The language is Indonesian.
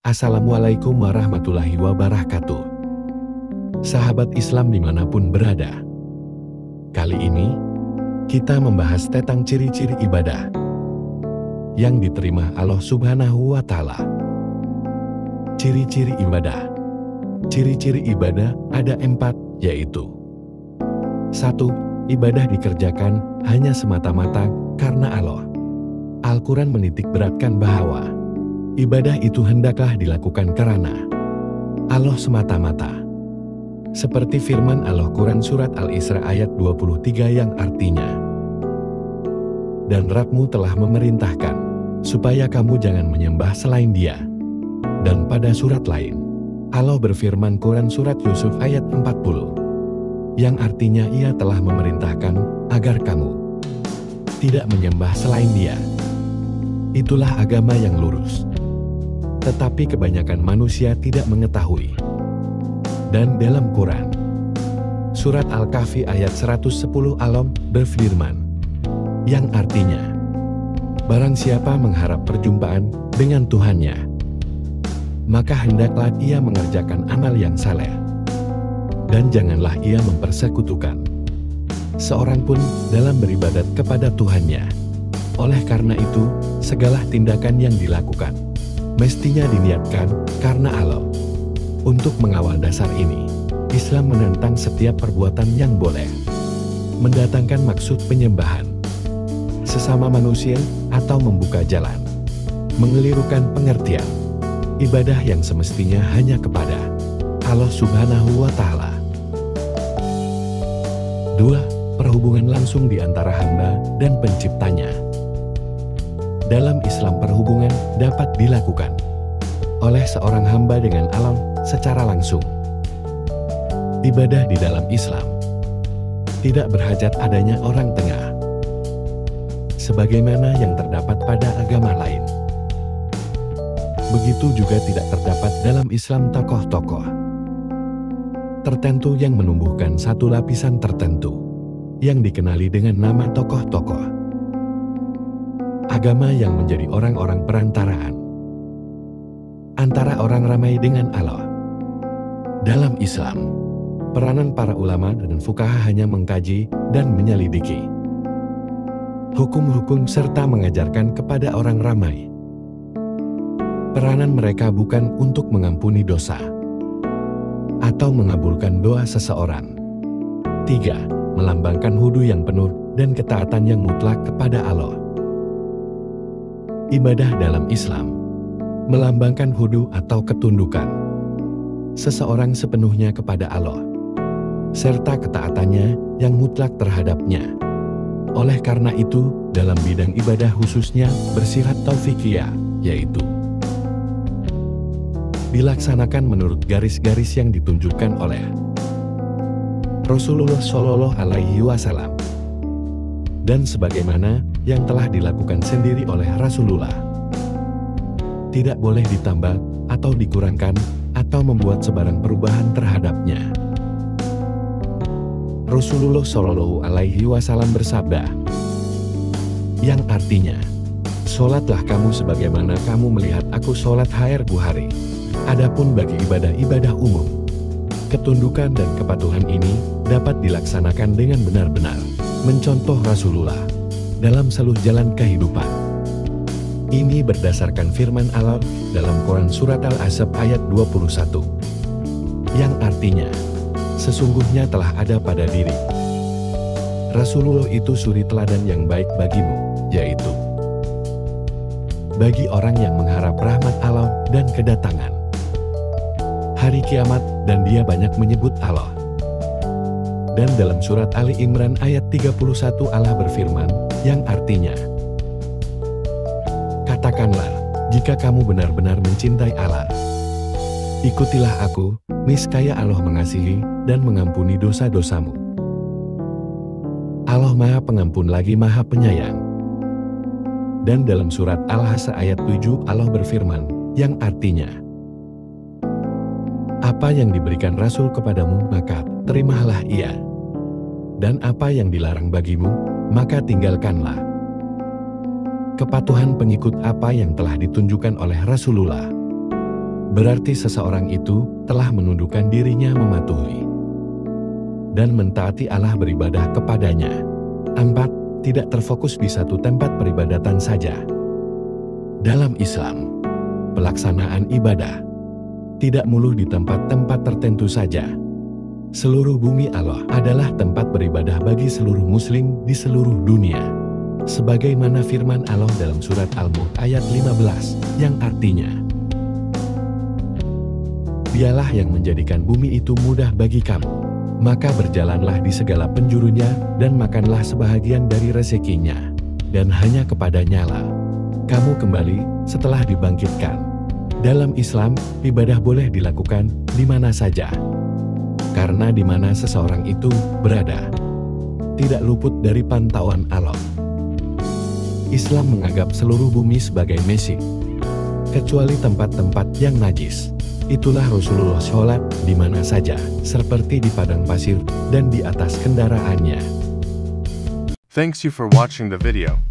Assalamualaikum warahmatullahi wabarakatuh. Sahabat Islam dimanapun berada. Kali ini, kita membahas tentang ciri-ciri ibadah yang diterima Allah Subhanahu wa Ta'ala. Ciri-ciri ibadah. Ciri-ciri ibadah ada 4, yaitu 1. Ibadah dikerjakan hanya semata-mata karena Allah. Al-Quran menitik beratkan bahwa ibadah itu hendaklah dilakukan karena Allah semata-mata. Seperti firman Allah Quran Surat Al-Isra ayat 23 yang artinya, "Dan Rabb-mu telah memerintahkan supaya kamu jangan menyembah selain Dia." Dan pada surat lain, Allah berfirman Quran Surat Yusuf ayat 40, yang artinya Ia telah memerintahkan agar kamu tidak menyembah selain Dia. Itulah agama yang lurus. Tetapi kebanyakan manusia tidak mengetahui. Dan dalam Quran, Surat Al-Kahfi ayat 110 Allah berfirman, yang artinya, barang siapa mengharap perjumpaan dengan Tuhannya, maka hendaklah ia mengerjakan amal yang saleh. Dan janganlah ia mempersekutukan seorang pun dalam beribadat kepada Tuhannya. Oleh karena itu, segala tindakan yang dilakukan mestinya diniatkan karena Allah. Untuk mengawal dasar ini, Islam menentang setiap perbuatan yang boleh mendatangkan maksud penyembahan sesama manusia atau membuka jalan mengelirukan pengertian ibadah yang semestinya hanya kepada Allah Subhanahu wa Ta'ala. 2. Perhubungan langsung di antara hamba dan penciptanya. Dalam Islam, perhubungan dapat dilakukan oleh seorang hamba dengan alam secara langsung. Ibadah di dalam Islam tidak berhajat adanya orang tengah, sebagaimana yang terdapat pada agama lain. Begitu juga tidak terdapat dalam Islam tokoh-tokoh tertentu yang menumbuhkan satu lapisan tertentu yang dikenali dengan nama tokoh-tokoh agama yang menjadi orang-orang perantaraan antara orang ramai dengan Allah. Dalam Islam, peranan para ulama dan fuqaha hanya mengkaji dan menyelidiki hukum-hukum serta mengajarkan kepada orang ramai. Peranan mereka bukan untuk mengampuni dosa atau mengabulkan doa seseorang. 3. Melambangkan hudu yang penuh dan ketaatan yang mutlak kepada Allah. Ibadah dalam Islam melambangkan hudu atau ketundukan seseorang sepenuhnya kepada Allah, serta ketaatannya yang mutlak terhadapnya. Oleh karena itu, dalam bidang ibadah khususnya bersifat taufikiyah, yaitu dilaksanakan menurut garis-garis yang ditunjukkan oleh Rasulullah Shallallahu Alaihi Wasallam dan sebagaimana yang telah dilakukan sendiri oleh Rasulullah. Tidak boleh ditambah atau dikurangkan atau membuat sebarang perubahan terhadapnya. Rasulullah Shallallahu Alaihi Wasallam bersabda, yang artinya, "Sholatlah kamu sebagaimana kamu melihat aku sholat hari. Adapun bagi ibadah-ibadah umum, ketundukan dan kepatuhan ini dapat dilaksanakan dengan benar-benar mencontoh Rasulullah dalam seluruh jalan kehidupan." Ini berdasarkan firman Allah dalam Quran Surat Al-Ahzab ayat 21, yang artinya, sesungguhnya telah ada pada diri Rasulullah itu suri teladan yang baik bagimu, yaitu bagi orang yang mengharap rahmat Allah dan kedatangan hari kiamat, dan dia banyak menyebut Allah. Dan dalam surat Ali Imran ayat 31 Allah berfirman, yang artinya, katakanlah, jika kamu benar-benar mencintai Allah, ikutilah aku, niscaya Allah mengasihi dan mengampuni dosa-dosamu. Allah Maha Pengampun lagi Maha Penyayang. Dan dalam surat Al-Hasr ayat 7 Allah berfirman, yang artinya, apa yang diberikan Rasul kepadamu, maka terimalah ia. Dan apa yang dilarang bagimu, maka tinggalkanlah. Kepatuhan pengikut apa yang telah ditunjukkan oleh Rasulullah berarti seseorang itu telah menundukkan dirinya mematuhi dan mentaati Allah beribadah kepadanya. 4. Tidak terfokus di satu tempat peribadatan saja. Dalam Islam, pelaksanaan ibadah tidak melulu di tempat-tempat tertentu saja. Seluruh bumi Allah adalah tempat beribadah bagi seluruh muslim di seluruh dunia. Sebagaimana firman Allah dalam surat Al-Mulk ayat 15, yang artinya, Dialah yang menjadikan bumi itu mudah bagi kamu. Maka berjalanlah di segala penjurunya dan makanlah sebahagian dari rezekinya. Dan hanya kepadanya lah kamu kembali setelah dibangkitkan. Dalam Islam, ibadah boleh dilakukan di mana saja. Karena di mana seseorang itu berada, tidak luput dari pantauan Allah. Islam menganggap seluruh bumi sebagai mesik, kecuali tempat-tempat yang najis. Itulah Rasulullah sholat di mana saja, seperti di padang pasir dan di atas kendaraannya. Thanks you for watching the video.